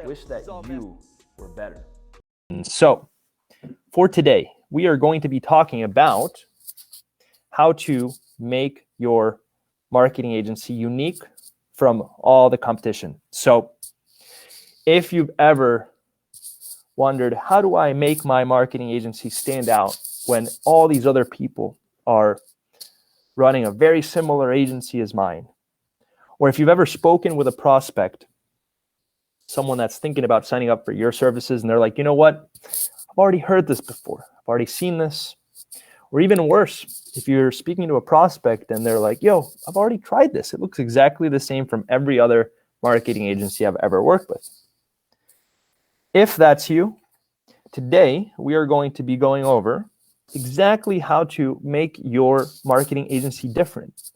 Wish that you were better. So, for today, we are going to be talking about how to make your marketing agency unique from all the competition. So, if you've ever wondered, how do I make my marketing agency stand out when all these other people are running a very similar agency as mine? Or if you've ever spoken with a prospect, someone that's thinking about signing up for your services, and they're like, you know what? I've already heard this before. I've already seen this. Or even worse, if you're speaking to a prospect and they're like, yo, I've already tried this. It looks exactly the same from every other marketing agency I've ever worked with. If that's you, today we are going to be going over exactly how to make your marketing agency different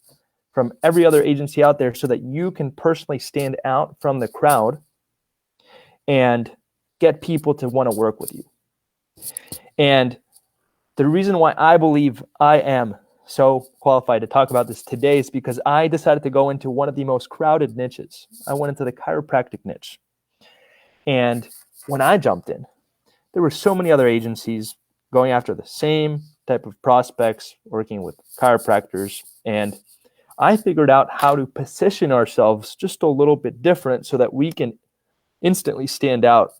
from every other agency out there so that you can personally stand out from the crowd and get people to want to work with you. And the reason why I believe I am so qualified to talk about this today is because I decided to go into one of the most crowded niches. I went into the chiropractic niche. And when I jumped in, there were so many other agencies going after the same type of prospects, working with chiropractors. And I figured out how to position ourselves just a little bit different so that we can instantly stand out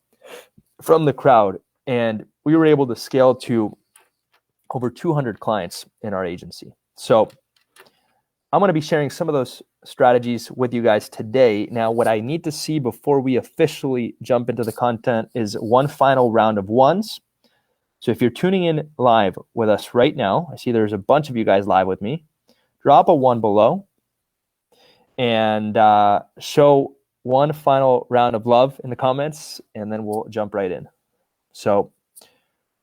from the crowd. And we were able to scale to over 200 clients in our agency. So I'm going to be sharing some of those strategies with you guys today. Now, what I need to see before we officially jump into the content is one final round of ones. So if you're tuning in live with us right now, I see there's a bunch of you guys live with me. Drop a 1 below and show one final round of love in the comments, and then we'll jump right in. So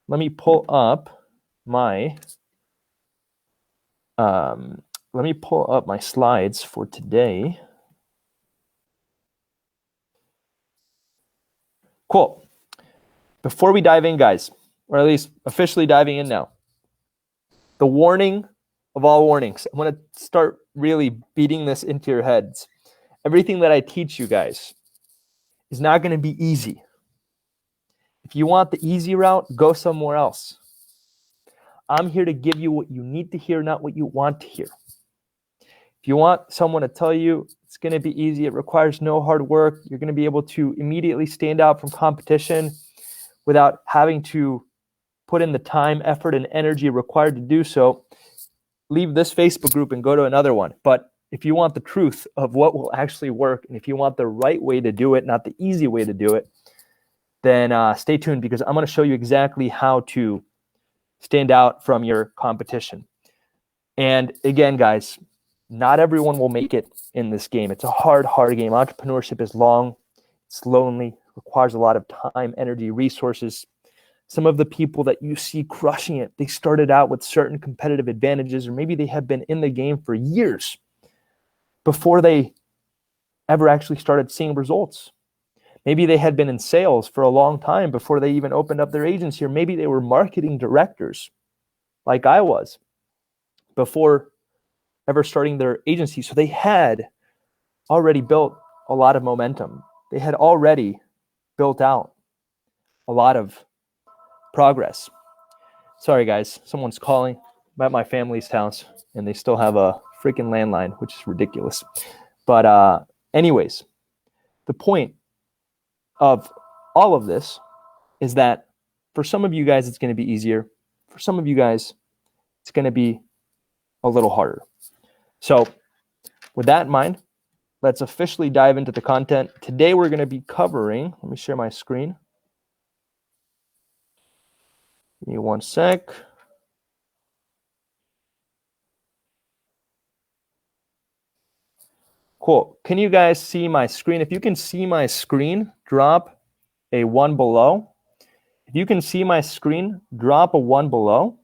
let me pull up my slides for today. Cool. Before we dive in, guys, or at least officially diving in now, the warning of all warnings. I'm going to start really beating this into your heads. Everything that I teach you guys is not going to be easy. If you want the easy route, go somewhere else. I'm here to give you what you need to hear, not what you want to hear. If you want someone to tell you it's going to be easy, it requires no hard work, you're going to be able to immediately stand out from competition without having to put in the time, effort, and energy required to do so, leave this Facebook group and go to another one. But if you want the truth of what will actually work, and if you want the right way to do it, not the easy way to do it, then stay tuned, because I'm going to show you exactly how to stand out from your competition. And again, guys, not everyone will make it in this game. It's a hard game. Entrepreneurship is long, it's lonely, requires a lot of time, energy, resources. Some of the people that you see crushing it, they started out with certain competitive advantages, or maybe they have been in the game for years before they ever actually started seeing results. Maybe they had been in sales for a long time before they even opened up their agency, or maybe they were marketing directors like I was before ever starting their agency. So they had already built a lot of momentum. They had already built out a lot of progress. Sorry, guys, someone's calling. I'm at my family's house, and they still have a freaking landline, which is ridiculous. But anyways, the point of all of this is that for some of you guys, it's going to be easier. For some of you guys, it's going to be a little harder. So with that in mind, let's officially dive into the content. Today, we're going to be covering, let me share my screen. Give me one sec. Cool. Can you guys see my screen? If you can see my screen, drop a 1 below. If you can see my screen, drop a 1 below.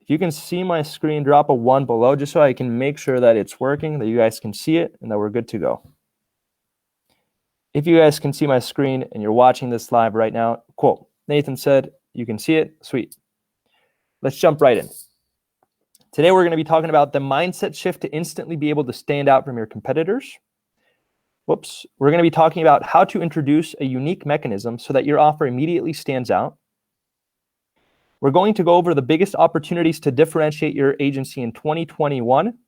If you can see my screen, drop a 1 below, just so I can make sure that it's working, that you guys can see it, and that we're good to go. If you guys can see my screen and you're watching this live right now, cool. Nathan said you can see it. Sweet. Let's jump right in. Today, we're going to be talking about the mindset shift to instantly be able to stand out from your competitors. We're going to be talking about how to introduce a unique mechanism so that your offer immediately stands out. We're going to go over the biggest opportunities to differentiate your agency in 2021.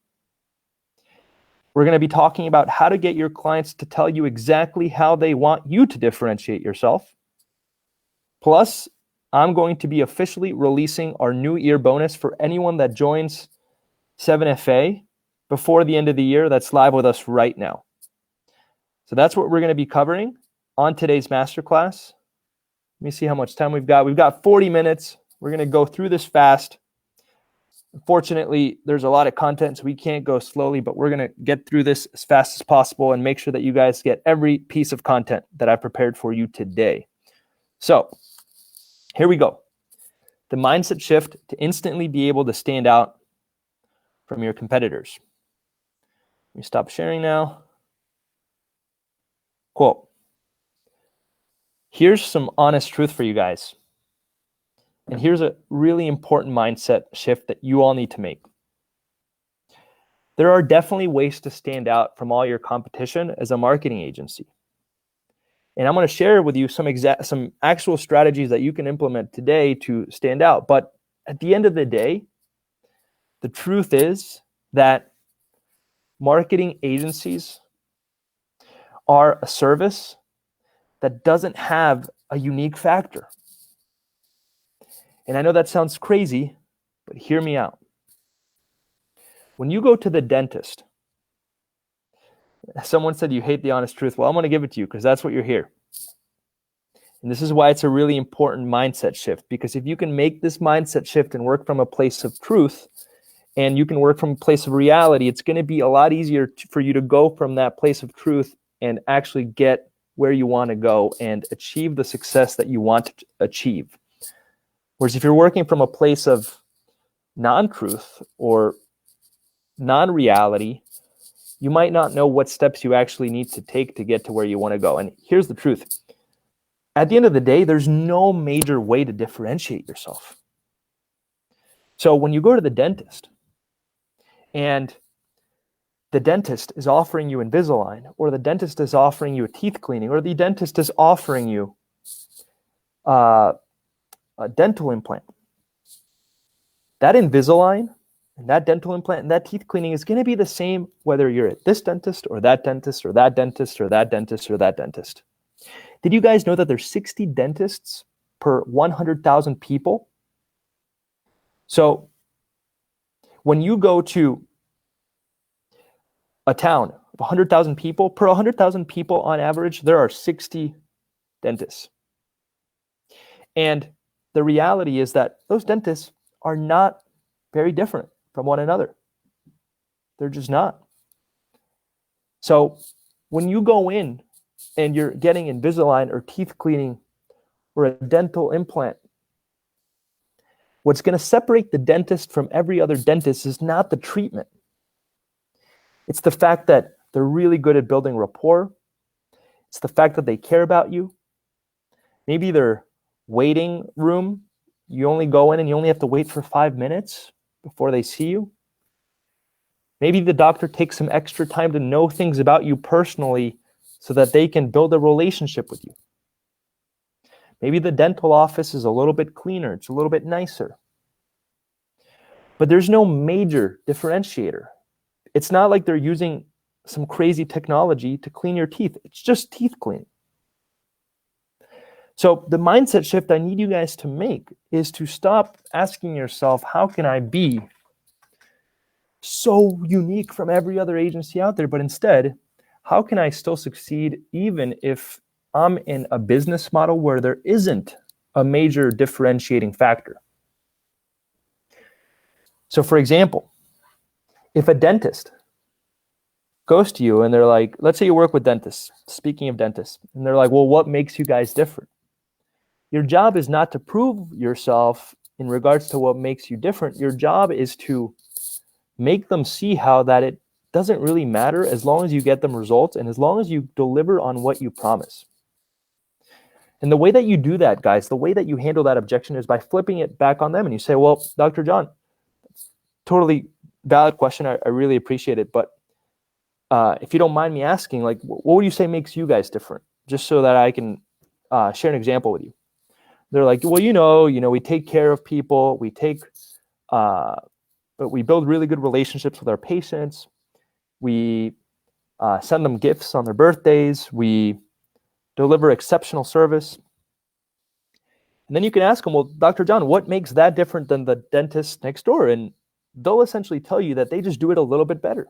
We're going to be talking about how to get your clients to tell you exactly how they want you to differentiate yourself. Plus, I'm going to be officially releasing our new year bonus for anyone that joins 7FA before the end of the year that's live with us right now. So that's what we're going to be covering on today's masterclass. Let me see how much time we've got. We've got 40 minutes. We're going to go through this fast. Unfortunately, there's a lot of content, so we can't go slowly, but we're going to get through this as fast as possible and make sure that you guys get every piece of content that I've prepared for you today. So here we go. The mindset shift to instantly be able to stand out from your competitors. Let me stop sharing now. Cool. Here's some honest truth for you guys. And here's a really important mindset shift that you all need to make. There are definitely ways to stand out from all your competition as a marketing agency. And I'm going to share with you some actual strategies that you can implement today to stand out. But at the end of the day, the truth is that marketing agencies are a service that doesn't have a unique factor. And I know that sounds crazy, but hear me out. When you go to the dentist, someone said you hate the honest truth. Well, I'm going to give it to you because that's what you're here. And this is why it's a really important mindset shift, because if you can make this mindset shift and work from a place of truth, and you can work from a place of reality, it's going to be a lot easier for you to go from that place of truth and actually get where you want to go and achieve the success that you want to achieve. Whereas if you're working from a place of non-truth or non-reality, you might not know what steps you actually need to take to get to where you want to go. And here's the truth. At the end of the day, there's no major way to differentiate yourself. So when you go to the dentist and the dentist is offering you Invisalign, or the dentist is offering you a teeth cleaning, or the dentist is offering you a dental implant, that Invisalign and that dental implant and that teeth cleaning is going to be the same whether you're at this dentist or that dentist or that dentist or that dentist or that dentist. Did you guys know that there's 60 dentists per 100,000 people? So when you go to a town of 100,000 people, per 100,000 people on average, there are 60 dentists. And the reality is that those dentists are not very different from one another. They're just not. So when you go in and you're getting Invisalign or teeth cleaning or a dental implant, what's going to separate the dentist from every other dentist is not the treatment. It's the fact that they're really good at building rapport. It's the fact that they care about you. Maybe their waiting room, you only go in and you only have to wait for 5 minutes before they see you. Maybe the doctor takes some extra time to know things about you personally so that they can build a relationship with you. Maybe the dental office is a little bit cleaner. It's a little bit nicer. But there's no major differentiator. It's not like they're using some crazy technology to clean your teeth. It's just teeth cleaning. So the mindset shift I need you guys to make is to stop asking yourself, how can I be so unique from every other agency out there? But instead, how can I still succeed even if I'm in a business model where there isn't a major differentiating factor? So for example, if a dentist goes to you and they're like, let's say you work with dentists, speaking of dentists, and they're like, well, what makes you guys different? Your job is not to prove yourself in regards to what makes you different. Your job is to make them see how that it doesn't really matter as long as you get them results and as long as you deliver on what you promise. And the way that you do that, guys, the way that you handle that objection is by flipping it back on them. And you say, well, Dr. John, totally valid question. I really appreciate it. But if you don't mind me asking, like, what would you say makes you guys different? Just so that I can share an example with you. They're like, well, we take care of people. But we build really good relationships with our patients. We send them gifts on their birthdays. We deliver exceptional service. And then you can ask them, well, Dr. John, what makes that different than the dentist next door? And they'll essentially tell you that they just do it a little bit better.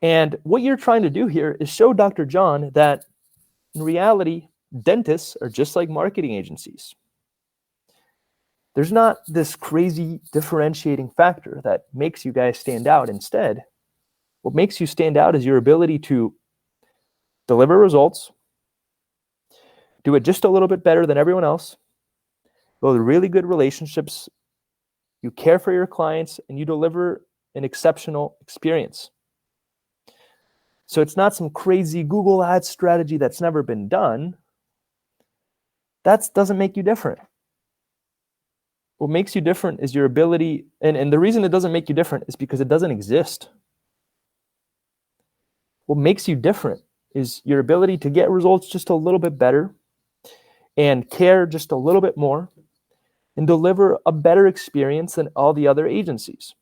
And what you're trying to do here is show Dr. John that in reality, dentists are just like marketing agencies. There's not this crazy differentiating factor that makes you guys stand out. Instead, what makes you stand out is your ability to deliver results, do it just a little bit better than everyone else, build really good relationships, you care for your clients, and you deliver an exceptional experience. So it's not some crazy Google Ads strategy that's never been done. That doesn't make you different. What makes you different is your ability, and the reason it doesn't make you different is because it doesn't exist. What makes you different is your ability to get results just a little bit better and care just a little bit more and deliver a better experience than all the other agencies.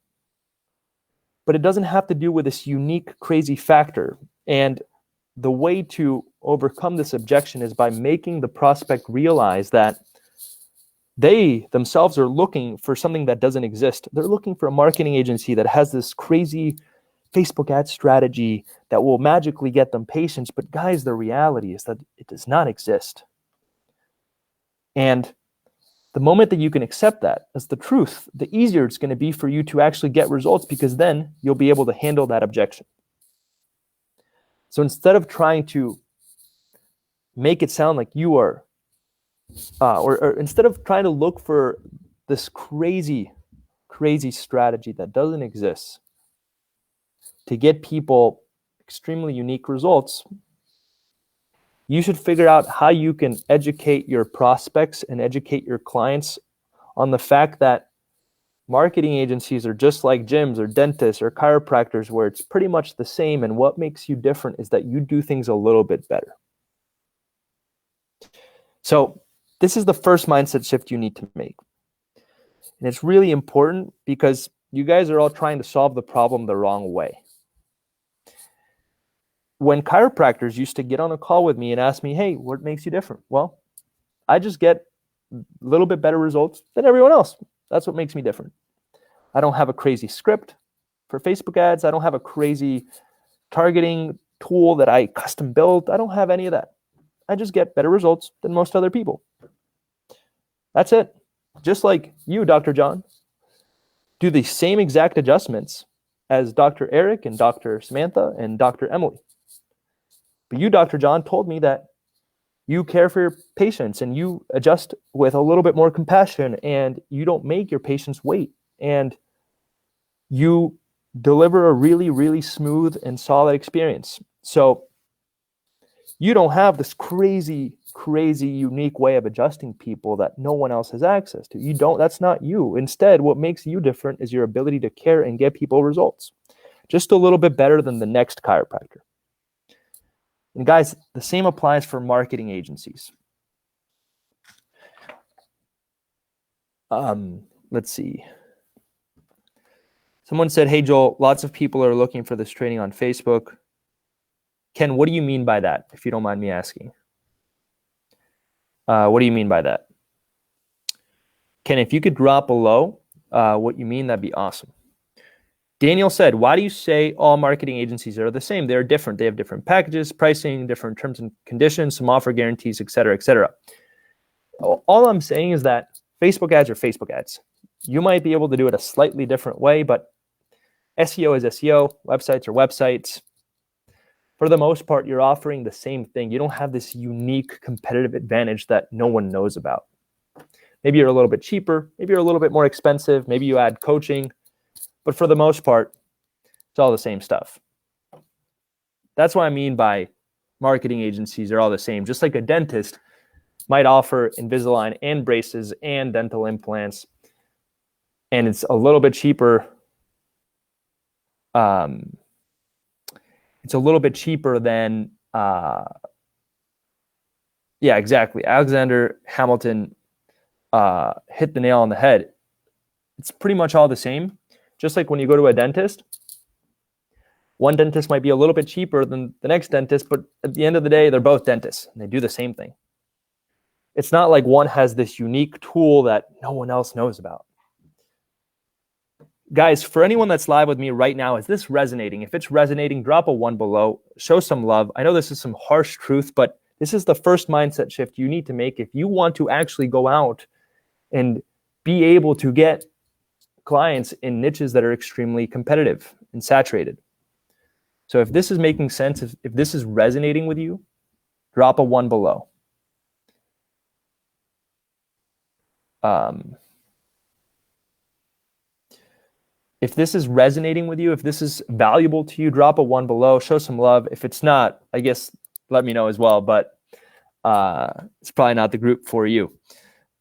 But it doesn't have to do with this unique, crazy factor. And the way to overcome this objection is by making the prospect realize that they themselves are looking for something that doesn't exist. They're looking for a marketing agency that has this crazy Facebook ad strategy that will magically get them patients. But guys, the reality is that it does not exist. And the moment that you can accept that as the truth, the easier it's going to be for you to actually get results, because then you'll be able to handle that objection. So instead of trying to make it sound like you are, or instead of trying to look for this crazy strategy that doesn't exist to get people extremely unique results, you should figure out how you can educate your prospects and educate your clients on the fact that marketing agencies are just like gyms or dentists or chiropractors, where it's pretty much the same. And what makes you different is that you do things a little bit better. So this is the first mindset shift you need to make. And it's really important because you guys are all trying to solve the problem the wrong way. When chiropractors used to get on a call with me and ask me, hey, what makes you different? Well, I just get a little bit better results than everyone else. That's what makes me different. I don't have a crazy script for Facebook ads. I don't have a crazy targeting tool that I custom built. I don't have any of that. I just get better results than most other people. That's it. Just like you, Dr. John, do the same exact adjustments as Dr. Eric and Dr. Samantha and Dr. Emily. But you, Dr. John, told me that you care for your patients and you adjust with a little bit more compassion and you don't make your patients wait. And you deliver a really, really smooth and solid experience. So you don't have this crazy unique way of adjusting people that no one else has access to. That's not you. Instead, what makes you different is your ability to care and get people results. Just a little bit better than the next chiropractor. And guys, the same applies for marketing agencies. Let's see. Someone said, hey, Joel, lots of people are looking for this training on Facebook. Ken, what do you mean by that, if you don't mind me asking? What do you mean by that? Ken, if you could drop below what you mean, that'd be awesome. Daniel said, why do you say all marketing agencies are the same? They're different. They have different packages, pricing, different terms and conditions, some offer guarantees, et cetera, et cetera. All I'm saying is that Facebook ads are Facebook ads. You might be able to do it a slightly different way, but SEO is SEO, websites are websites. For the most part, you're offering the same thing. You don't have this unique competitive advantage that no one knows about. Maybe you're a little bit cheaper. Maybe you're a little bit more expensive. Maybe you add coaching. But for the most part, it's all the same stuff. That's what I mean by marketing agencies are all the same. Just like a dentist might offer Invisalign and braces and dental implants. and it's a little bit cheaper. It's a little bit cheaper than, yeah, exactly. Alexander Hamilton hit the nail on the head. It's pretty much all the same. Just like when you go to a dentist, one dentist might be a little bit cheaper than the next dentist, but at the end of the day, they're both dentists and they do the same thing. It's not like one has this unique tool that no one else knows about. Guys, for anyone that's live with me right now, is this resonating? If it's resonating, drop a 1 below, show some love. I know this is some harsh truth, but this is the first mindset shift you need to make if you want to actually go out and be able to get clients in niches that are extremely competitive and saturated. So if this is making sense, if this is resonating with you, drop a 1 below. If this is resonating with you, if this is valuable to you, drop a 1 below, show some love. If it's not, I guess let me know as well, but it's probably not the group for you.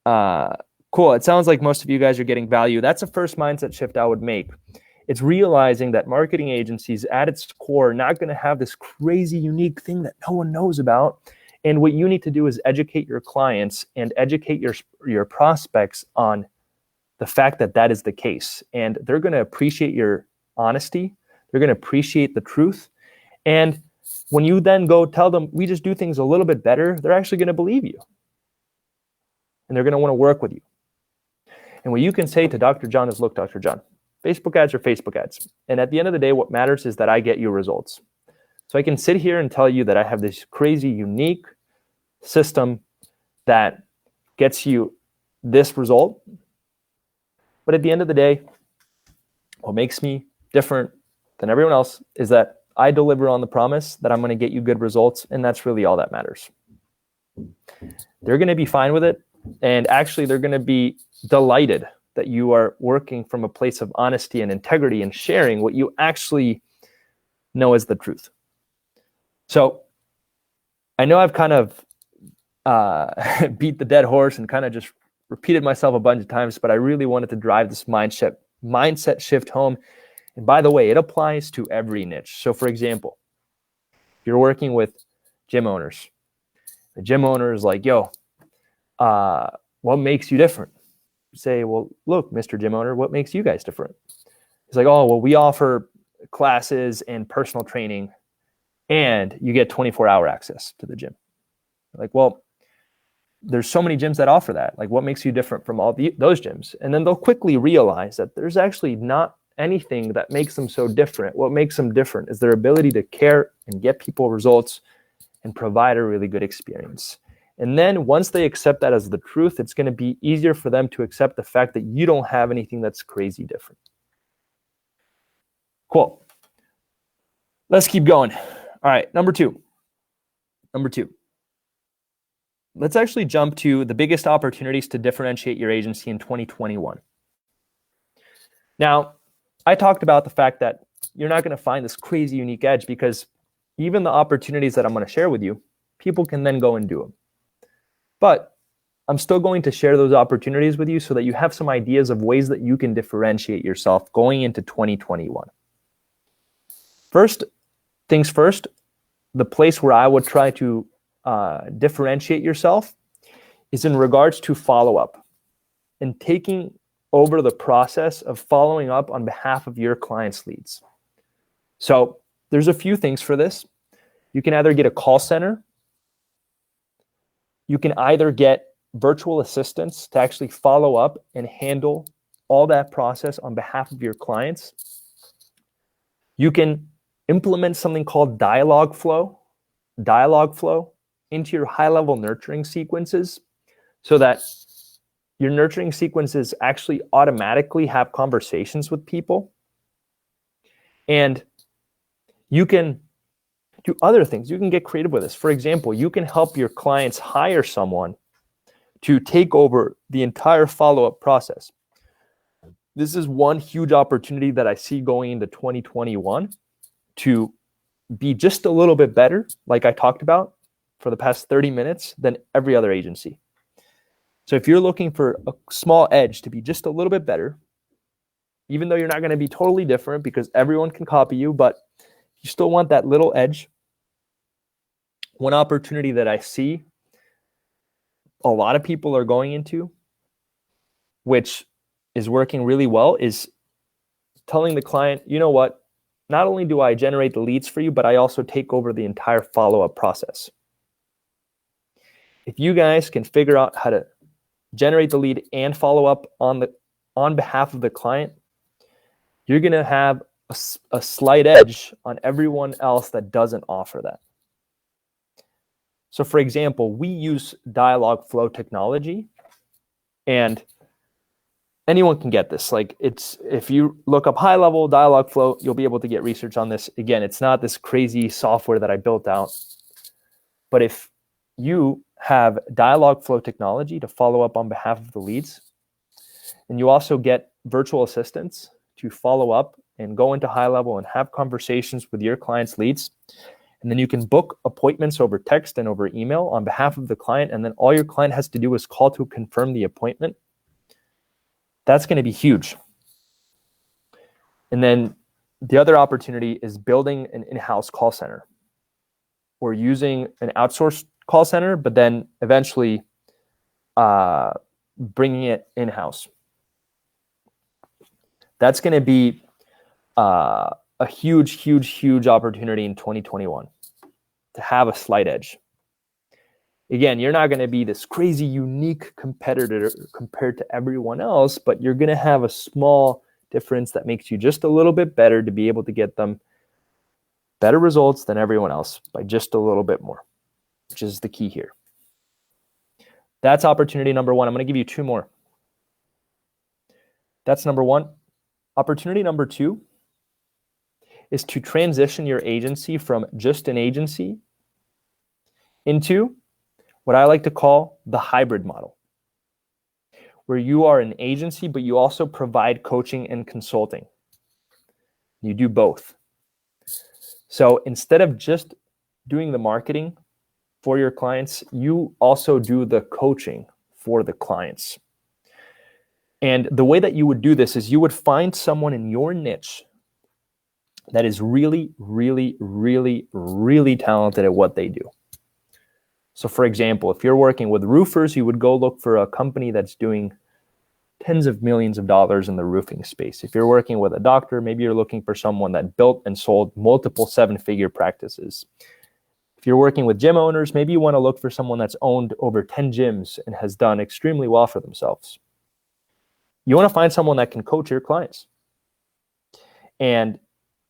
Cool. It sounds like most of you guys are getting value. That's the first mindset shift I would make. It's realizing that marketing agencies at its core are not going to have this crazy unique thing that no one knows about. And what you need to do is educate your clients and educate your prospects on the fact that that is the case. And they're going to appreciate your honesty. They're going to appreciate the truth. And when you then go tell them, we just do things a little bit better, they're actually going to believe you. And they're going to want to work with you. And what you can say to Dr. John is, look, Dr. John, Facebook ads are Facebook ads. And at the end of the day, what matters is that I get you results. So I can sit here and tell you that I have this crazy, unique system that gets you this result. But at the end of the day, what makes me different than everyone else is that I deliver on the promise that I'm going to get you good results. And that's really all that matters. They're going to be fine with it. And actually, they're going to be delighted that you are working from a place of honesty and integrity and sharing what you actually know is the truth. So I know I've kind of beat the dead horse and kind of just repeated myself a bunch of times, but I really wanted to drive this mindset shift home. And by the way, it applies to every niche. So for example, if you're working with gym owners, the gym owner is like, yo, what makes you different? You say, well, look, Mr. Gym owner, what makes you guys different? He's like, oh, well, we offer classes and personal training and you get 24-hour access to the gym. Like, well, there's so many gyms that offer that. Like, what makes you different from all those gyms? And then they'll quickly realize that there's actually not anything that makes them so different. What makes them different is their ability to care and get people results and provide a really good experience. And then once they accept that as the truth, it's going to be easier for them to accept the fact that you don't have anything that's crazy different. Cool. Let's keep going. All right, number two. Let's actually jump to the biggest opportunities to differentiate your agency in 2021. Now, I talked about the fact that you're not going to find this crazy unique edge because even the opportunities that I'm going to share with you, people can then go and do them. But I'm still going to share those opportunities with you so that you have some ideas of ways that you can differentiate yourself going into 2021. First things first, the place where I would try to differentiate yourself is in regards to follow-up and taking over the process of following up on behalf of your clients' leads. So there's a few things for this. You can either get a call center. You can either get virtual assistants to actually follow up and handle all that process on behalf of your clients. You can implement something called dialogue flow into your high-level nurturing sequences so that your nurturing sequences actually automatically have conversations with people. And you can do other things. You can get creative with this. For example, you can help your clients hire someone to take over the entire follow-up process. This is one huge opportunity that I see going into 2021 to be just a little bit better, like I talked about for the past 30 minutes, than every other agency. So if you're looking for a small edge to be just a little bit better, even though you're not going to be totally different because everyone can copy you, but you still want that little edge. One opportunity that I see a lot of people are going into, which is working really well, is telling the client, you know what, not only do I generate the leads for you, but I also take over the entire follow-up process. If you guys can figure out how to generate the lead and follow up on behalf of the client, you're going to have a slight edge on everyone else that doesn't offer that. So for example, we use dialogue flow technology, and anyone can get this. Like, if you look up HighLevel dialogue flow, you'll be able to get research on this. Again, it's not this crazy software that I built out, but if you have dialogue flow technology to follow up on behalf of the leads, and you also get virtual assistants to follow up and go into HighLevel and have conversations with your clients' leads, and then you can book appointments over text and over email on behalf of the client, and then all your client has to do is call to confirm the appointment. That's going to be huge. And then the other opportunity is building an in-house call center, or using an outsourced call center, but then eventually bringing it in-house. That's going to be a huge, huge, huge opportunity in 2021 to have a slight edge. Again, you're not going to be this crazy unique competitor compared to everyone else, but you're going to have a small difference that makes you just a little bit better to be able to get them better results than everyone else by just a little bit more, which is the key here. That's opportunity number one. I'm going to give you two more. That's number one. Opportunity number two is to transition your agency from just an agency into what I like to call the hybrid model, where you are an agency, but you also provide coaching and consulting. You do both. So instead of just doing the marketing for your clients, you also do the coaching for the clients. And the way that you would do this is you would find someone in your niche that is really, really, really, really talented at what they do. So for example, if you're working with roofers, you would go look for a company that's doing tens of millions of dollars in the roofing space. If you're working with a doctor, maybe you're looking for someone that built and sold multiple seven-figure practices. If you're working with gym owners, maybe you want to look for someone that's owned over 10 gyms and has done extremely well for themselves. You want to find someone that can coach your clients. And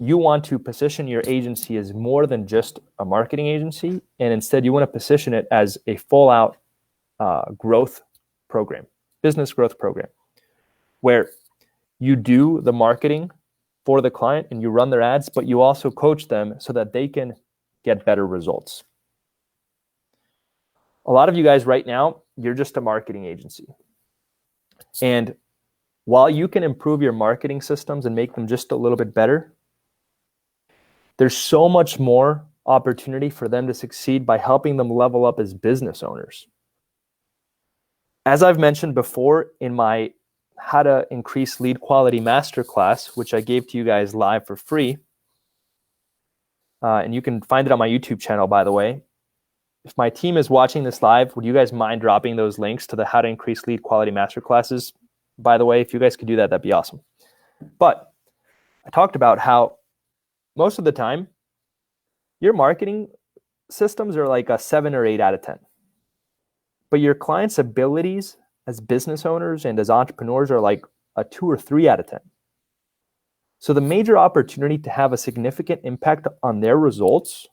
you want to position your agency as more than just a marketing agency, and instead you want to position it as a full-out growth program, business growth program, where you do the marketing for the client and you run their ads, but you also coach them so that they can get better results. A lot of you guys right now, you're just a marketing agency. And while you can improve your marketing systems and make them just a little bit better, there's so much more opportunity for them to succeed by helping them level up as business owners. As I've mentioned before in my How to Increase Lead Quality Masterclass, which I gave to you guys live for free, and you can find it on my YouTube channel, by the way. If my team is watching this live, would you guys mind dropping those links to the How to Increase Lead Quality Masterclasses? By the way, if you guys could do that, that'd be awesome. But I talked about how most of the time, your marketing systems are like a 7 or 8 out of 10. But your clients' abilities as business owners and as entrepreneurs are like a 2 or 3 out of 10. So the major opportunity to have a significant impact on their results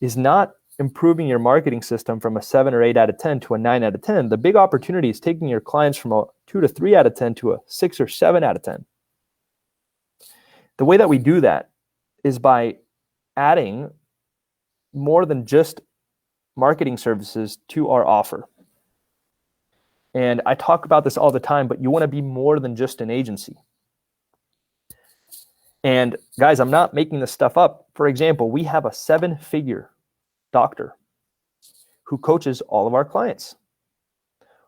is not improving your marketing system from a 7 or 8 out of 10 to a 9 out of 10. The big opportunity is taking your clients from a 2 to 3 out of 10 to a 6 or 7 out of 10. The way that we do that is by adding more than just marketing services to our offer. And I talk about this all the time, but you want to be more than just an agency. And guys, I'm not making this stuff up. For example, we have a 7-figure doctor who coaches all of our clients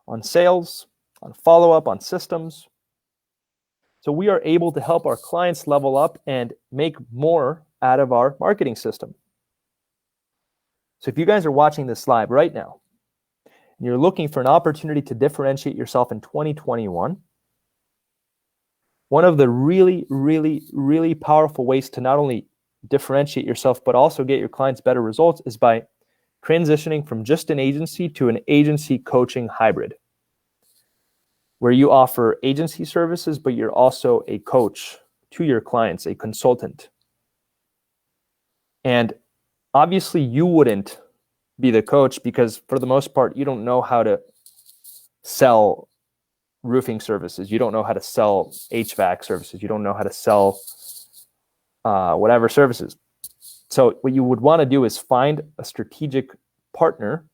on sales, on follow-up, on systems. So we are able to help our clients level up and make more out of our marketing system. So if you guys are watching this live right now, and you're looking for an opportunity to differentiate yourself in 2021, one of the really, really, really powerful ways to not only differentiate yourself, but also get your clients better results is by transitioning from just an agency to an agency coaching hybrid, where you offer agency services, but you're also a coach to your clients, a consultant. And obviously you wouldn't be the coach because for the most part, you don't know how to sell roofing services. You don't know how to sell HVAC services. You don't know how to sell whatever services. So what you would want to do is find a strategic partner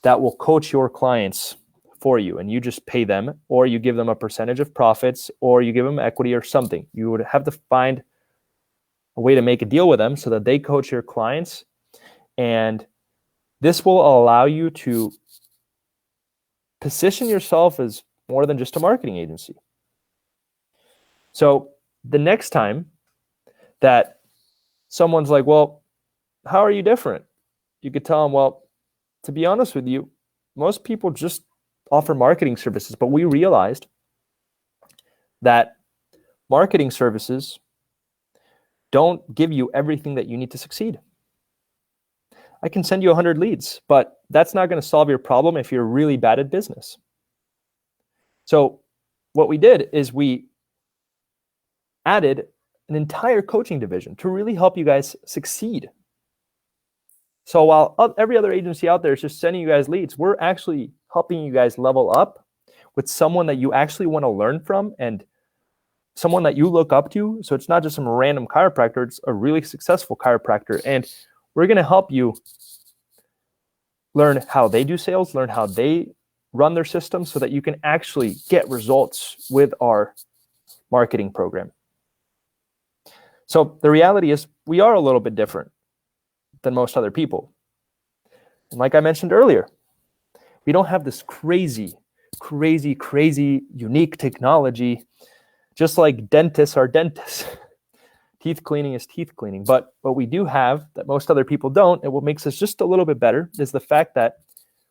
that will coach your clients for you, and you just pay them, or you give them a percentage of profits, or you give them equity or something. You would have to find a way to make a deal with them so that they coach your clients, and this will allow you to position yourself as more than just a marketing agency. So the next time that someone's like, well, how are you different? You could tell them, well, to be honest with you, most people just offer marketing services, but we realized that marketing services don't give you everything that you need to succeed. I can send you 100 leads, but that's not going to solve your problem if you're really bad at business. So what we did is we added an entire coaching division to really help you guys succeed. So while every other agency out there is just sending you guys leads, we're actually helping you guys level up with someone that you actually want to learn from and someone that you look up to. So it's not just some random chiropractor, it's a really successful chiropractor. And we're going to help you learn how they do sales, learn how they run their system so that you can actually get results with our marketing program. So the reality is we are a little bit different than most other people. And like I mentioned earlier, we don't have this crazy unique technology, just like dentists are dentists. Teeth cleaning is teeth cleaning. But what we do have that most other people don't, and what makes us just a little bit better, is the fact that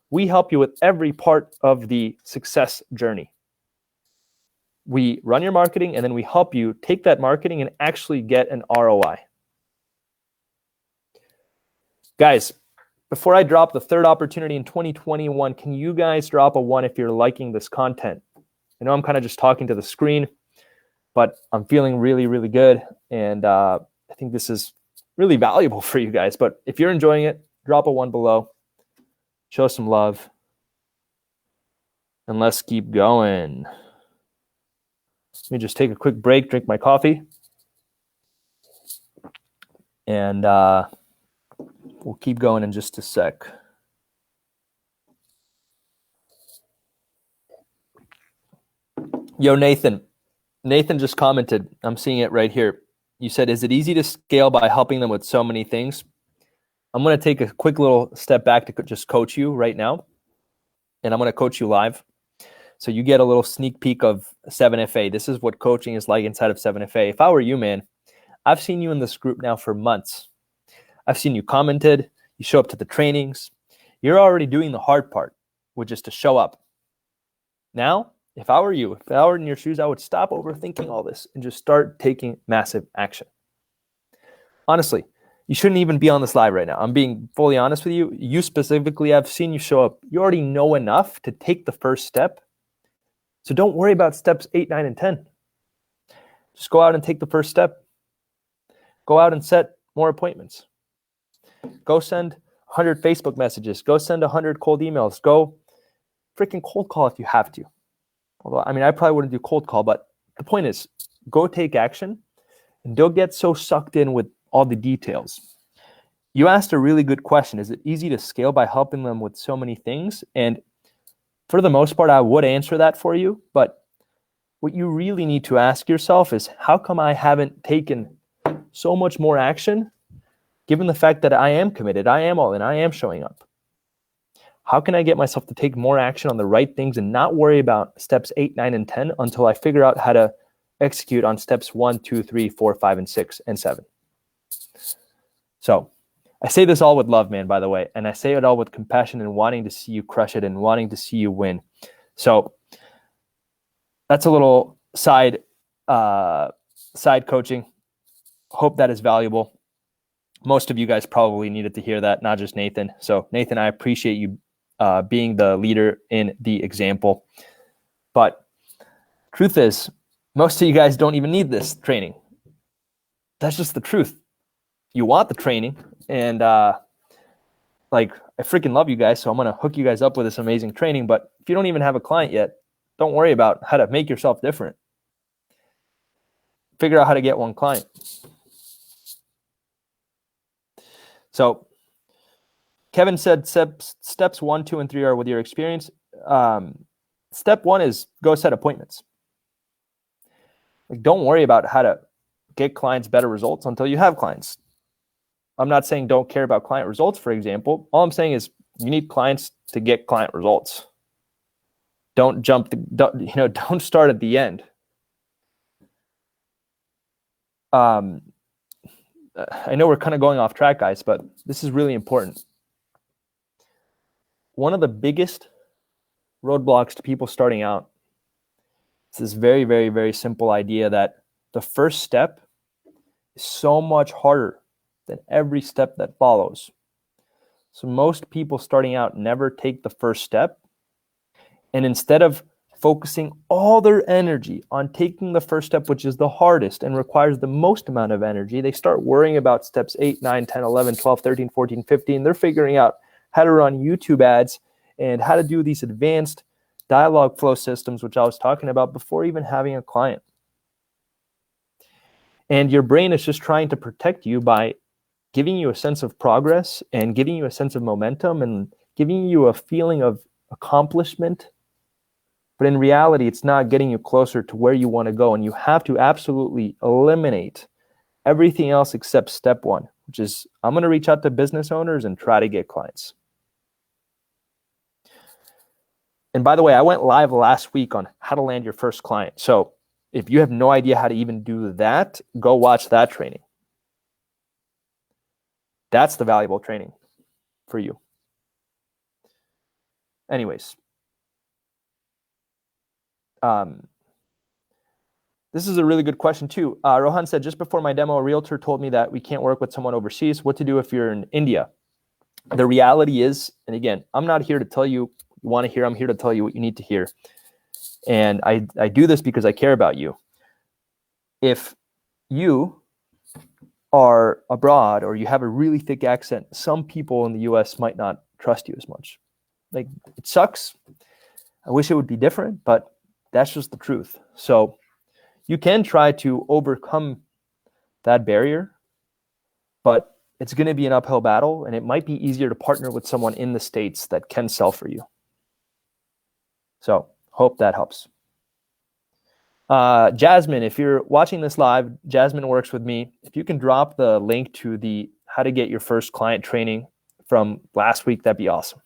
we help you with every part of the success journey. We run your marketing, and then we help you take that marketing and actually get an ROI. Guys, before I drop the third opportunity in 2021, can you guys drop a 1 if you're liking this content? I know I'm kind of just talking to the screen, but I'm feeling really, really good. And I think this is really valuable for you guys. But if you're enjoying it, drop a 1 below. Show some love. And let's keep going. Let me just take a quick break, drink my coffee. And we'll keep going in just a sec. Yo, Nathan. Nathan just commented. I'm seeing it right here. You said, is it easy to scale by helping them with so many things? I'm going to take a quick little step back to just coach you right now. And I'm going to coach you live. So you get a little sneak peek of 7FA. This is what coaching is like inside of 7FA. If I were you, man, I've seen you in this group now for months. I've seen you commented. You show up to the trainings. You're already doing the hard part, which is to show up. Now, if I were you, if I were in your shoes, I would stop overthinking all this and just start taking massive action. Honestly, you shouldn't even be on this live right now. I'm being fully honest with you. You specifically, I've seen you show up. You already know enough to take the first step. So don't worry about steps 8, 9, and 10. Just go out and take the first step. Go out and set more appointments. Go send 100 Facebook messages. Go send 100 cold emails. Go freaking cold call if you have to. Although, I mean, I probably wouldn't do cold call, but the point is, go take action and don't get so sucked in with all the details. You asked a really good question. Is it easy to scale by helping them with so many things? And for the most part, I would answer that for you. But what you really need to ask yourself is, how come I haven't taken so much more action, given the fact that I am committed, I am all in, I am showing up? How can I get myself to take more action on the right things and not worry about steps 8, 9, and 10 until I figure out how to execute on steps 1, 2, 3, 4, 5, and 6, and 7. So I say this all with love, man, by the way, and I say it all with compassion and wanting to see you crush it and wanting to see you win. So that's a little side coaching. Hope that is valuable. Most of you guys probably needed to hear that, not just Nathan. So Nathan, I appreciate you being the leader in the example. But truth is, most of you guys don't even need this training. That's just the truth. You want the training, and like, I freaking love you guys, so I'm going to hook you guys up with this amazing training. But if you don't even have a client yet, don't worry about how to make yourself different. Figure out how to get one client. So Kevin said steps 1, 2, and 3 are with your experience. Step 1 is go set appointments. Like, don't worry about how to get clients better results until you have clients. I'm not saying don't care about client results, for example. All I'm saying is you need clients to get client results. Don't don't start at the end. I know we're kind of going off track, guys, but this is really important. One of the biggest roadblocks to people starting out is this very, very, very simple idea that the first step is so much harder than every step that follows. So most people starting out never take the first step, and instead of focusing all their energy on taking the first step, which is the hardest and requires the most amount of energy, they start worrying about steps 8, 9, 10, 11, 12, 13, 14, 15. They're figuring out how to run YouTube ads and how to do these advanced dialogue flow systems, which I was talking about, before even having a client. And your brain is just trying to protect you by giving you a sense of progress and giving you a sense of momentum and giving you a feeling of accomplishment. But in reality, it's not getting you closer to where you want to go. And you have to absolutely eliminate everything else except step 1, which is I'm going to reach out to business owners and try to get clients. And by the way, I went live last week on how to land your first client. So if you have no idea how to even do that, go watch that training. That's the valuable training for you. Anyways, this is a really good question too. Rohan said, just before my demo, a realtor told me that we can't work with someone overseas. What to do if you're in India? The reality is, and again, I'm not here to tell you you want to hear. I'm here to tell you what you need to hear. And I do this because I care about you. If you are abroad or you have a really thick accent, some people in the US might not trust you as much. Like, it sucks. I wish it would be different, but that's just the truth. So you can try to overcome that barrier, but it's going to be an uphill battle, and it might be easier to partner with someone in the States that can sell for you. So hope that helps. Jasmine, if you're watching this live, Jasmine works with me. If you can drop the link to the how to get your first client training from last week, that'd be awesome.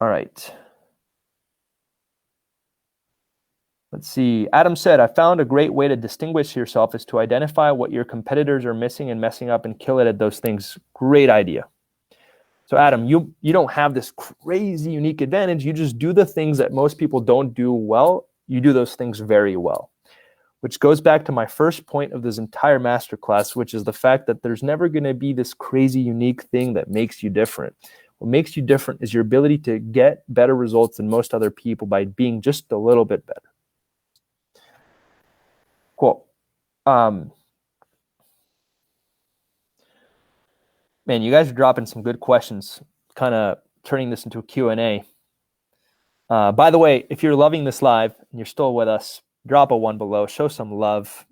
All right. Let's see. Adam said, I found a great way to distinguish yourself is to identify what your competitors are missing and messing up and kill it at those things. Great idea. So Adam, you don't have this crazy unique advantage. You just do the things that most people don't do well. You do those things very well, which goes back to my first point of this entire masterclass, which is the fact that there's never going to be this crazy unique thing that makes you different. What makes you different is your ability to get better results than most other people by being just a little bit better. Cool. Man, you guys are dropping some good questions, kind of turning this into a Q&A. By the way, if you're loving this live and you're still with us, drop a 1 below, show some love.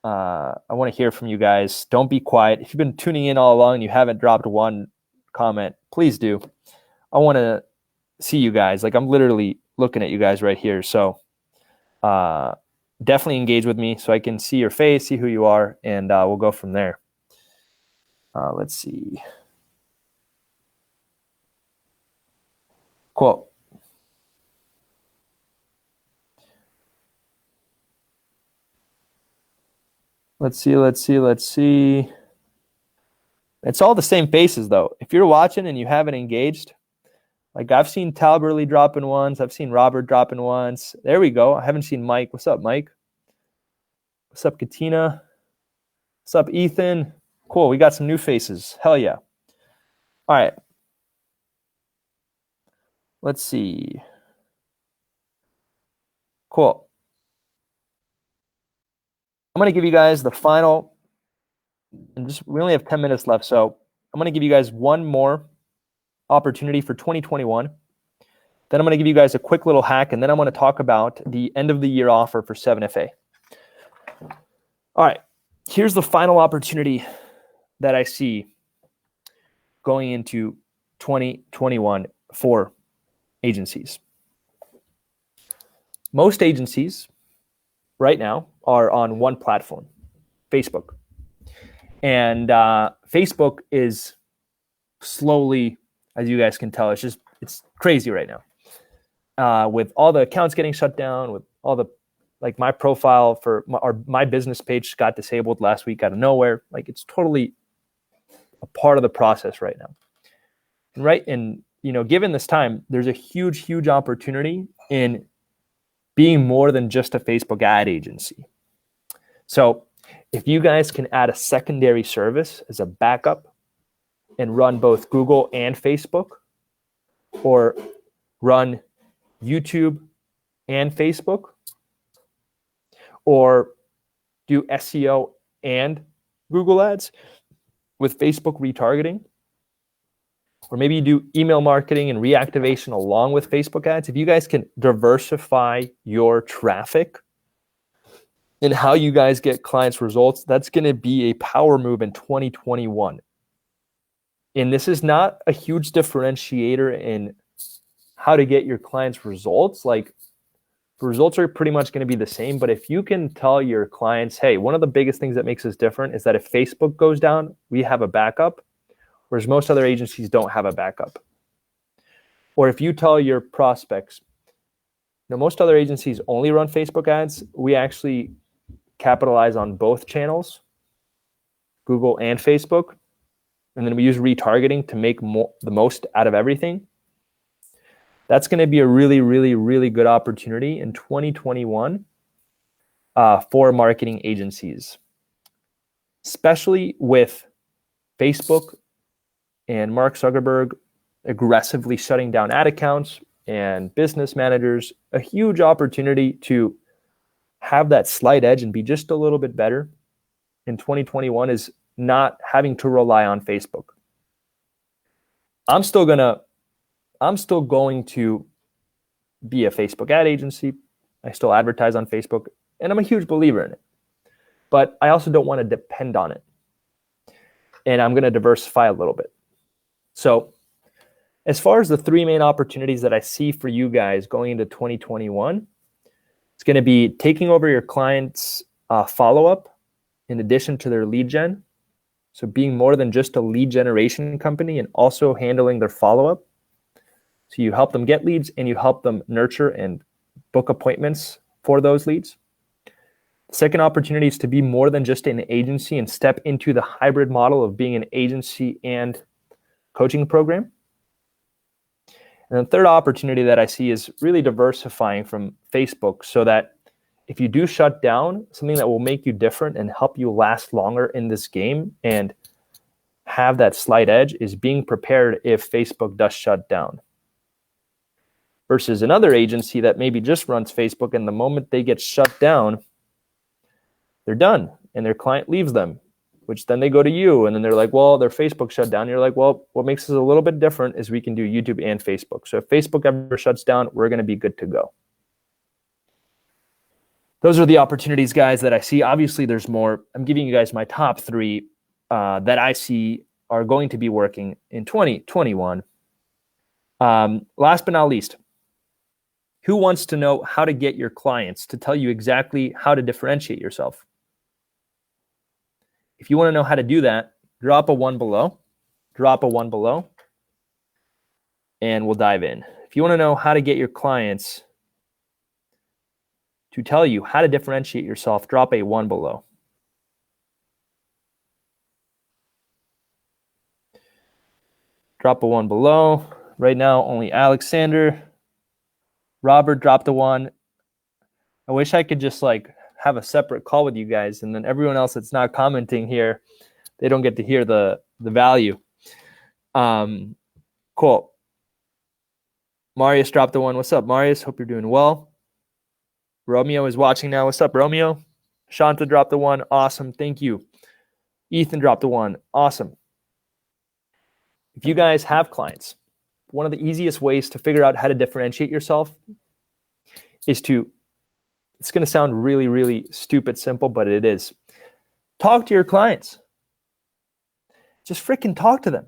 I want to hear from you guys. Don't be quiet. If you've been tuning in all along and you haven't dropped 1 comment, please do. I want to see you guys. Like, I'm literally looking at you guys right here. So definitely engage with me so I can see your face, see who you are, and we'll go from there. Let's see. Cool. Let's see. It's all the same faces, though. If you're watching and you haven't engaged, like I've seen Talberly dropping once. I've seen Robert dropping once. There we go. I haven't seen Mike. What's up, Mike? What's up, Katina? What's up, Ethan? Cool. We got some new faces. Hell yeah. All right. Let's see. Cool. I'm going to give you guys the final, and we only have 10 minutes left. So I'm going to give you guys one more opportunity for 2021. Then I'm going to give you guys a quick little hack, and then I'm going to talk about the end of the year offer for 7FA. All right, here's the final opportunity that I see going into 2021 for agencies. Most agencies right now are on one platform, Facebook. And Facebook is slowly, as you guys can tell, it's crazy right now. With all the accounts getting shut down, with all the, like my profile for my business page got disabled last week out of nowhere. Like it's totally a part of the process right now. Right. And, given this time, there's a huge opportunity in being more than just a Facebook ad agency. So if you guys can add a secondary service as a backup and run both Google and Facebook, or run YouTube and Facebook, or do SEO and Google ads with Facebook retargeting, or maybe you do email marketing and reactivation along with Facebook ads. If you guys can diversify your traffic and how you guys get clients results, that's going to be a power move in 2021. And this is not a huge differentiator in how to get your clients results. Like the results are pretty much going to be the same, but if you can tell your clients, hey, one of the biggest things that makes us different is that if Facebook goes down, we have a backup, whereas most other agencies don't have a backup. Or if you tell your prospects, most other agencies only run Facebook ads. We actually capitalize on both channels, Google and Facebook, and then we use retargeting to make the most out of everything. That's going to be a really good opportunity in 2021 for marketing agencies, especially with Facebook and Mark Zuckerberg aggressively shutting down ad accounts and business managers. A huge opportunity to have that slight edge and be just a little bit better in 2021 is not having to rely on Facebook. I'm still going to be a Facebook ad agency. I still advertise on Facebook, and I'm a huge believer in it. But I also don't want to depend on it. And I'm going to diversify a little bit. So as far as the three main opportunities that I see for you guys going into 2021, it's going to be taking over your clients' follow-up in addition to their lead gen. So being more than just a lead generation company and also handling their follow-up. So you help them get leads and you help them nurture and book appointments for those leads. The second opportunity is to be more than just an agency and step into the hybrid model of being an agency and coaching program. And the third opportunity that I see is really diversifying from Facebook so that if you do shut down, something that will make you different and help you last longer in this game and have that slight edge is being prepared if Facebook does shut down. Versus another agency that maybe just runs Facebook, and the moment they get shut down, they're done and their client leaves them, which then they go to you and then they're like, well, their Facebook shut down. You're like, well, what makes us a little bit different is we can do YouTube and Facebook. So if Facebook ever shuts down, we're going to be good to go. Those are the opportunities, guys, that I see. Obviously, there's more. I'm giving you guys my top three that I see are going to be working in 2021. Last but not least, who wants to know how to get your clients to tell you exactly how to differentiate yourself? If you want to know how to do that, drop a 1 below. Drop a 1 below. And we'll dive in. If you want to know how to get your clients to tell you how to differentiate yourself, drop a 1 below. Drop a 1 below. Right now, only Alexander. Robert dropped a 1. I wish I could just like have a separate call with you guys, and then everyone else that's not commenting here, they don't get to hear the value. Cool. Marius dropped a 1. What's up, Marius? Hope you're doing well. Romeo is watching now. What's up, Romeo? Shanta dropped a 1. Awesome. Thank you. Ethan dropped a 1. Awesome. If you guys have clients, one of the easiest ways to figure out how to differentiate yourself is to, it's going to sound really, really stupid simple, but it is. Talk to your clients. Just freaking talk to them.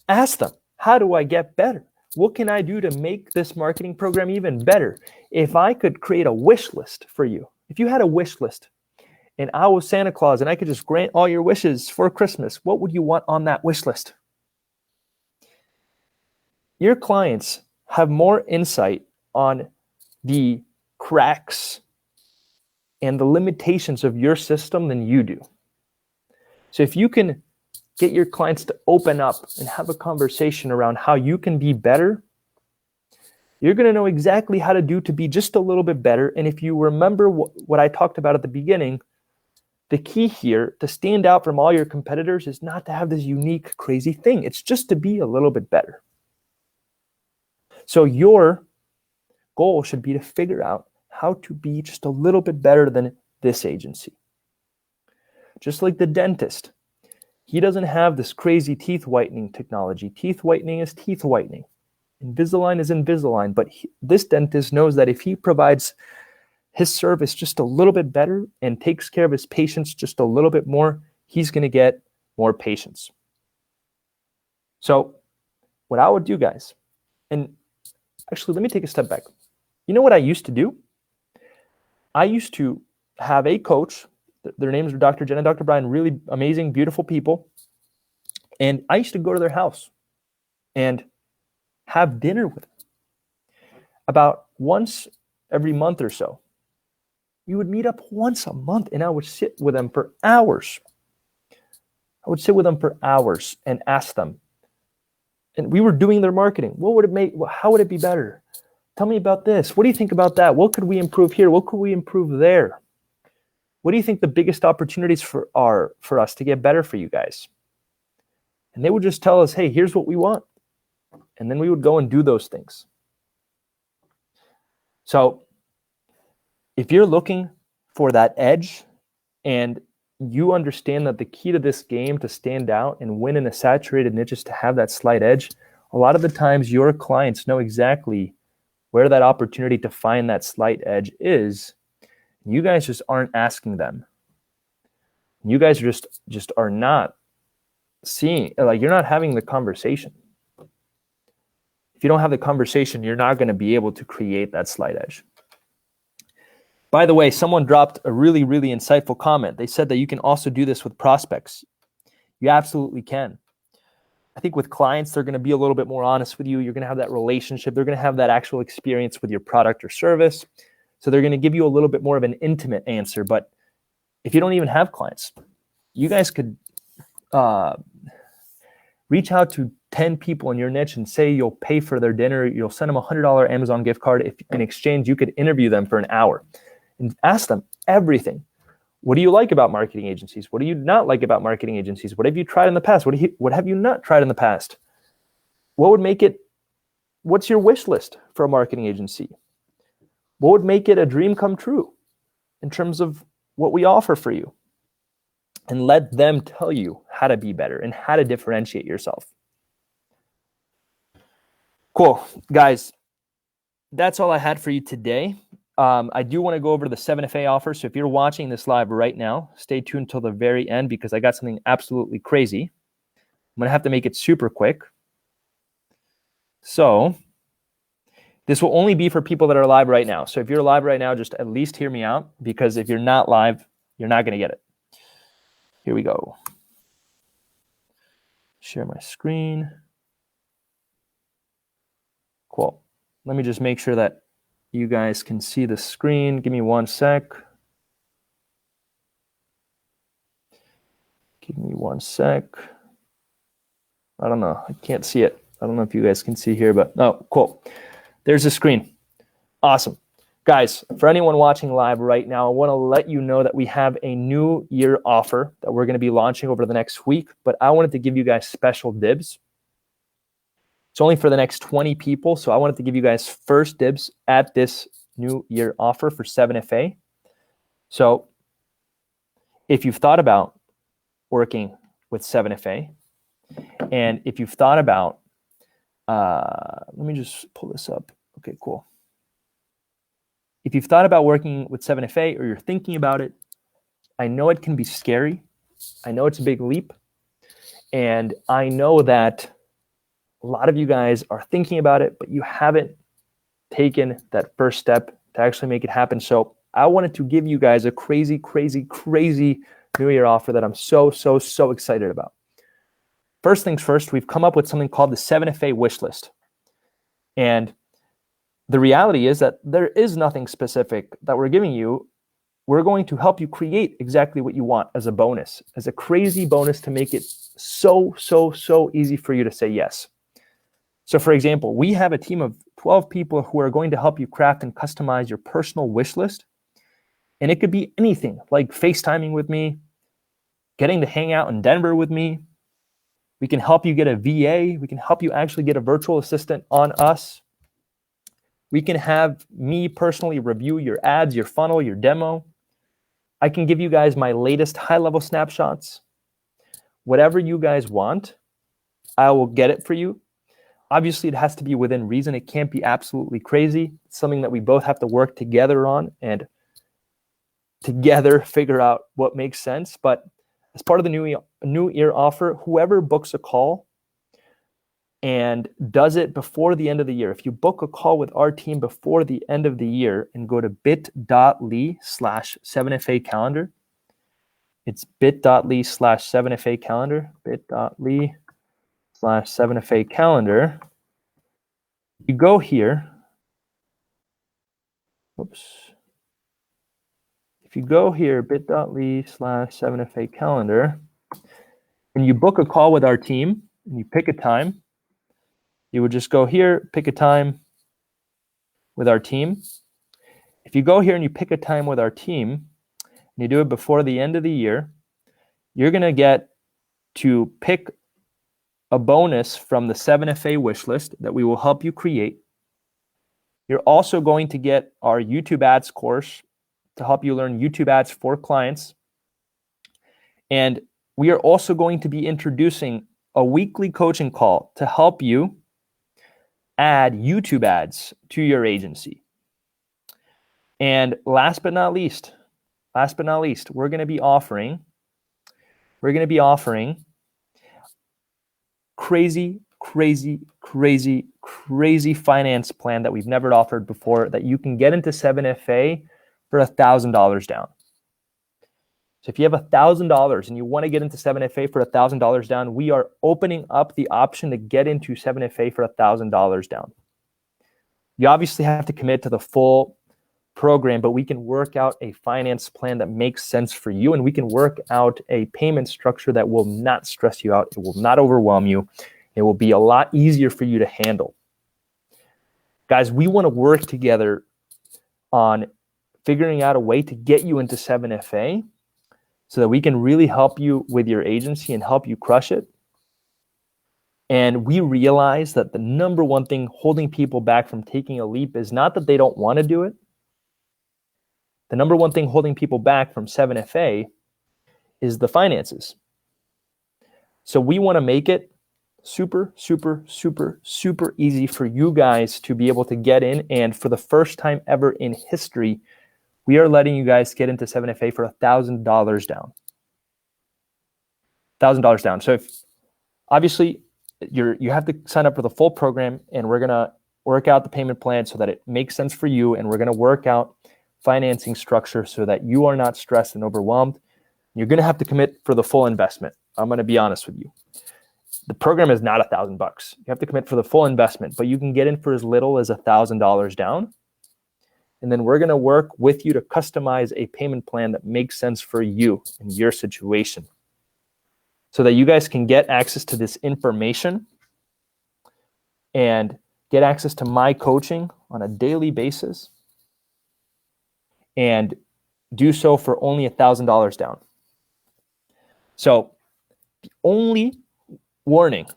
Ask them, how do I get better? What can I do to make this marketing program even better? If I could create a wish list for you, if you had a wish list and I was Santa Claus and I could just grant all your wishes for Christmas, what would you want on that wish list? Your clients have more insight on the cracks and the limitations of your system than you do. So if you can get your clients to open up and have a conversation around how you can be better, you're going to know exactly how to do to be just a little bit better. And if you remember what I talked about at the beginning, the key here to stand out from all your competitors is not to have this unique, crazy thing. It's just to be a little bit better. So your goal should be to figure out how to be just a little bit better than this agency. Just like the dentist. He doesn't have this crazy teeth whitening technology. Teeth whitening is teeth whitening. Invisalign is Invisalign. But this dentist knows that if he provides his service just a little bit better and takes care of his patients just a little bit more, he's going to get more patients. So what I would do, guys, and actually, let me take a step back. You know what I used to do? I used to have a coach. Their names are Dr. Jen and Dr. Brian, really amazing, beautiful people. And I used to go to their house and have dinner with them. About once every month or so. We would meet up once a month and I would sit with them for hours. I would sit with them for hours and ask them. And we were doing their marketing. What would it make? How would it be better? Tell me about this. What do you think about that? What could we improve here? What could we improve there? What do you think the biggest opportunities are for us to get better for you guys? And they would just tell us, hey, here's what we want. And then we would go and do those things. So if you're looking for that edge and you understand that the key to this game to stand out and win in a saturated niche is to have that slight edge, a lot of the times your clients know exactly where that opportunity to find that slight edge is. You guys just aren't asking them. You guys just are not seeing, like you're not having the conversation. If you don't have the conversation, you're not going to be able to create that slight edge. By the way, someone dropped a really, really insightful comment. They said that you can also do this with prospects. You absolutely can. I think with clients, they're going to be a little bit more honest with you. You're going to have that relationship. They're going to have that actual experience with your product or service. So they're going to give you a little bit more of an intimate answer. But if you don't even have clients, you guys could reach out to 10 people in your niche and say you'll pay for their dinner. You'll send them a $100 Amazon gift card. If in exchange, you could interview them for an hour and ask them everything. What do you like about marketing agencies? What do you not like about marketing agencies? What have you tried in the past? What have you not tried in the past? What would make it, what's your wish list for a marketing agency? What would make it a dream come true in terms of what we offer for you? And let them tell you how to be better and how to differentiate yourself. Cool. Guys, that's all I had for you today. I do want to go over the 7FA offer. So if you're watching this live right now, stay tuned till the very end because I got something absolutely crazy. I'm going to have to make it super quick. So this will only be for people that are live right now. So if you're live right now, just at least hear me out because if you're not live, you're not going to get it. Here we go. Share my screen. Cool. Let me just make sure that you guys can see the screen. Give me 1 sec. Give me 1 sec. I don't know. I can't see it. I don't know if you guys can see here, but oh, cool. There's the screen. Awesome. Guys, for anyone watching live right now, I want to let you know that we have a new year offer that we're going to be launching over the next week, but I wanted to give you guys special dibs. It's only for the next 20 people, so I wanted to give you guys first dibs at this new year offer for 7FA. So if you've thought about working with 7FA, and if you've thought about, let me just pull this up. Okay, cool. If you've thought about working with 7FA or you're thinking about it, I know it can be scary. I know it's a big leap. And I know that a lot of you guys are thinking about it, but you haven't taken that first step to actually make it happen. So I wanted to give you guys a crazy, crazy, crazy New Year offer that I'm so excited about. First things first, we've come up with something called the 7FA wish list. And the reality is that there is nothing specific that we're giving you. We're going to help you create exactly what you want as a bonus, as a crazy bonus to make it so easy for you to say yes. So for example, we have a team of 12 people who are going to help you craft and customize your personal wish list. And it could be anything like FaceTiming with me, getting to hang out in Denver with me. We can help you get a VA. We can help you actually get a virtual assistant on us. We can have me personally review your ads, your funnel, your demo. I can give you guys my latest high-level snapshots. Whatever you guys want, I will get it for you. Obviously, it has to be within reason. It can't be absolutely crazy. It's something that we both have to work together on and together figure out what makes sense. But as part of the new year offer, whoever books a call and does it before the end of the year. If you book a call with our team before the end of the year and go to bit.ly/7FA calendar, it's bit.ly/7FA calendar, bit.ly/7FA calendar. You go here. Oops. If you go here, bit.ly/7FA calendar, and you book a call with our team and you pick a time, you would just go here, pick a time with our team. If you go here and you pick a time with our team, and you do it before the end of the year, you're going to get to pick a bonus from the 7FA wish list that we will help you create. You're also going to get our YouTube ads course to help you learn YouTube ads for clients. And we are also going to be introducing a weekly coaching call to help you add YouTube ads to your agency. And last but not least, we're going to be offering crazy finance plan that we've never offered before that you can get into 7FA for $1,000 down. So if you have $1,000 and you want to get into 7FA for $1,000 down, we are opening up the option to get into 7FA for $1,000 down. You obviously have to commit to the full program, but we can work out a finance plan that makes sense for you, and we can work out a payment structure that will not stress you out. It will not overwhelm you. It will be a lot easier for you to handle. Guys, we want to work together on figuring out a way to get you into 7FA so that we can really help you with your agency and help you crush it. And we realize that the number one thing holding people back from taking a leap is not that they don't want to do it. The number one thing holding people back from 7FA is the finances. So we want to make it super easy for you guys to be able to get in. And for the first time ever in history, we are letting you guys get into 7FA for $1,000 down. $1,000 down. So if obviously you have to sign up for the full program, and we're going to work out the payment plan so that it makes sense for you, and we're going to work out financing structure so that you are not stressed and overwhelmed. You're going to have to commit for the full investment. I'm going to be honest with you. The program is not $1,000. You have to commit for the full investment, but you can get in for as little as $1,000 down. And then we're going to work with you to customize a payment plan that makes sense for you in your situation. so that you guys can get access to this information and get access to my coaching on a daily basis, and do so for only $1,000 down. So the only warning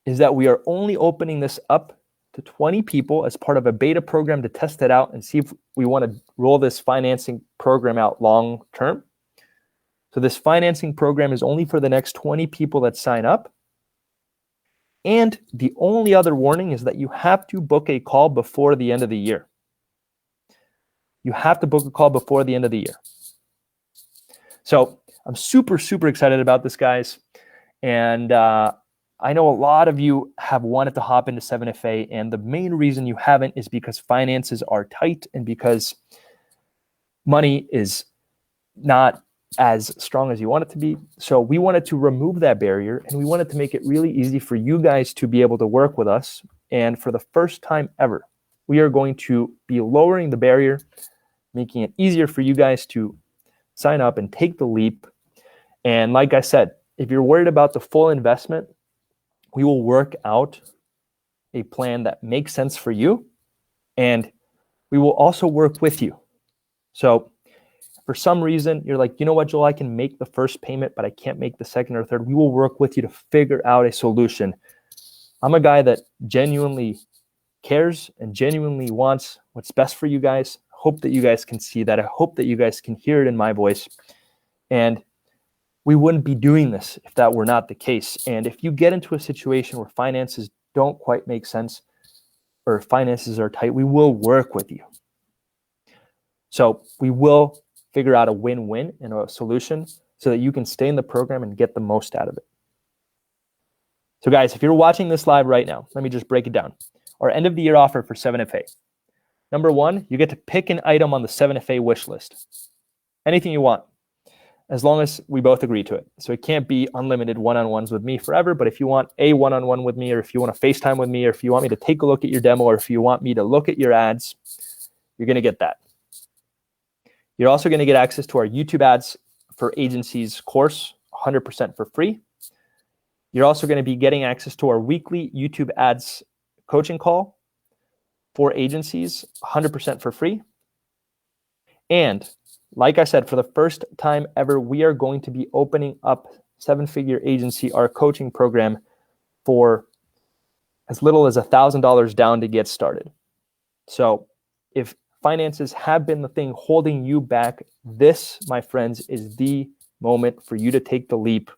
is that we are only opening this up to 20 people as part of a beta program to test it out and see if we want to roll this financing program out long term. So this financing program is only for the next 20 people that sign up. And the only other warning is that you have to book a call before the end of the year. You have to book a call before the end of the year. So I'm super, super excited about this, guys. And I know a lot of you have wanted to hop into 7FA, and the main reason you haven't is because finances are tight and because money is not as strong as you want it to be. So we wanted to remove that barrier, and we wanted to make it really easy for you guys to be able to work with us. And for the first time ever, we are going to be lowering the barrier, making it easier for you guys to sign up and take the leap. And like I said, if you're worried about the full investment, we will work out a plan that makes sense for you, and we will also work with you. So for some reason, you're like, you know what, Joel, I can make the first payment, but I can't make the second or third. We will work with you to figure out a solution. I'm a guy that genuinely cares and genuinely wants what's best for you guys. Hope that you guys can see that. I hope that you guys can hear it in my voice. And we wouldn't be doing this if that were not the case. And if you get into a situation where finances don't quite make sense or finances are tight, we will work with you. So we will figure out a win-win and a solution so that you can stay in the program and get the most out of it. So guys, if you're watching this live right now, let me just break it down. Our end of the year offer for 7FA. Number one, you get to pick an item on the 7FA wish list. Anything you want, as long as we both agree to it. So it can't be unlimited one-on-ones with me forever, but if you want a one-on-one with me, or if you want to FaceTime with me, or if you want me to take a look at your demo, or if you want me to look at your ads, you're going to get that. You're also going to get access to our YouTube ads for agencies course, 100% for free. You're also going to be getting access to our weekly YouTube ads coaching call for agencies, 100% for free. And like I said, for the first time ever, we are going to be opening up 7-Figure Agency, our coaching program, for as little as $1,000 down to get started. So if finances have been the thing holding you back, this, my friends, is the moment for you to take the leap.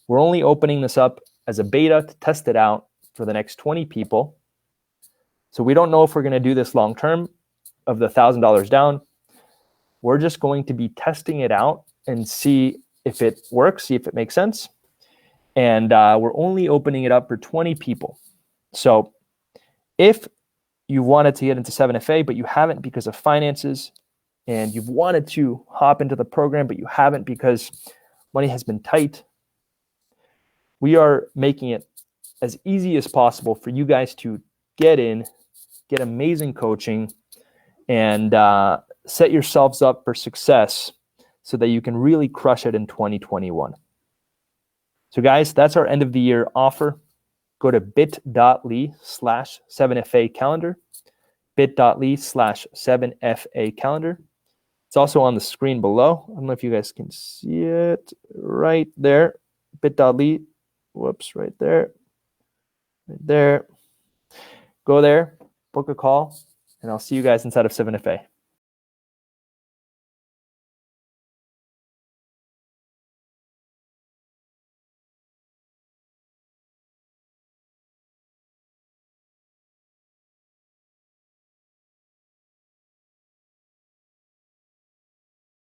We're only opening this up as a beta to test it out for the next 20 people. So we don't know if we're going to do this long term of the $1,000 down. We're just going to be testing it out and see if it works, see if it makes sense. And we're only opening it up for 20 people. So if you wanted to get into 7FA, but you haven't because of finances, and you've wanted to hop into the program, but you haven't because money has been tight, we are making it as easy as possible for you guys to get in, get amazing coaching, and set yourselves up for success so that you can really crush it in 2021. So guys, that's our end of the year offer. Go to bit.ly/7FA calendar, bit.ly/7FA calendar. It's also on the screen below. I don't know if you guys can see it right there. Bit.ly, whoops, right there. Right there. Go there, book a call, and I'll see you guys inside of 7FA.